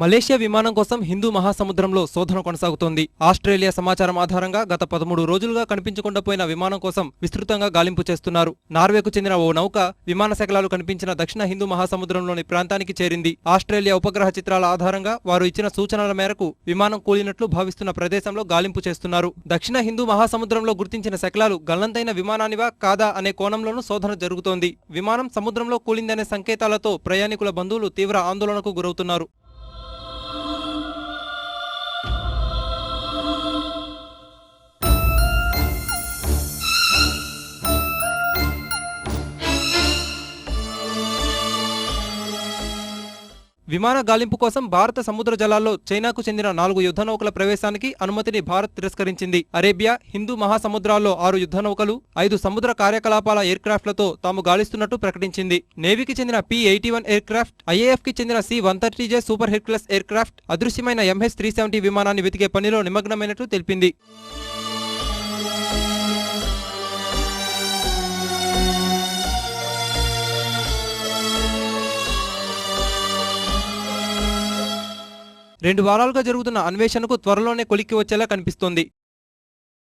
Malaysia విమానం కోసం హిందూ మహాసముద్రంలో శోధన కొనసాగుతోంది. ఆస్ట్రేలియా సమాచారం ఆధారంగా గత 13 రోజులుగా కనిపించకుండా పోయిన విమానం కోసం విస్తృతంగా గాలింపు చేస్తున్నారు. నార్వేకు చెందిన ఓ నౌక విమాన శకలాలు కనిపించిన దక్షిణ హిందూ మహాసముద్రంలోని ప్రాంతానికి చేరింది. ఆస్ట్రేలియా ఉపగ్రహ చిత్రాల ఆధారంగా వారు ఇచ్చిన సూచనల మేరకు విమానం కూలినట్లు భావిస్తున్న ప్రదేశంలో గాలింపు చేస్తున్నారు. దక్షిణ హిందూ మహాసముద్రంలో గుర్తించిన శకలాలు గల్లంతైన విమానానివా కాదా అనే కోణంలోనూ శోధన జరుగుతోంది. విమానం సముద్రంలో కూలిందనే సంకేతాలతో ప్రయాణికుల బంధువులు తీవ్ర ఆందోళనకు గురవుతున్నారు. విమాన గాలింపు కోసం భారత సముద్ర జలాల్లో చైనాకు చెందిన 4 యుద్ధ నౌకల ప్రవేశానికి అనుమతిని భారత్ తిరస్కరించింది. అరేబియా, హిందూ మహాసముద్రాల్లో 6 యుద్ధ నౌకలు, 5 సముద్ర కార్యకలాపాల ఎయిర్క్రాఫ్ట్లతో తాము గాలిస్తున్నట్టు ప్రకటించింది. నేవీకి చెందిన P-81 ఎయిర్క్రాఫ్ట్, IAFకి చెందిన C-130J సూపర్ హెర్క్యులస్ ఎయిర్క్రాఫ్ట్, అదృశ్యమైన MH-370 విమానాన్ని వెతికే పనిలో నిమగ్నమైనట్టు తెలిపింది. రెండు వారాలుగా జరుగుతున్న అన్వేషణకు త్వరలోనే కొలిక్కి వచ్చేలా కనిపిస్తోంది.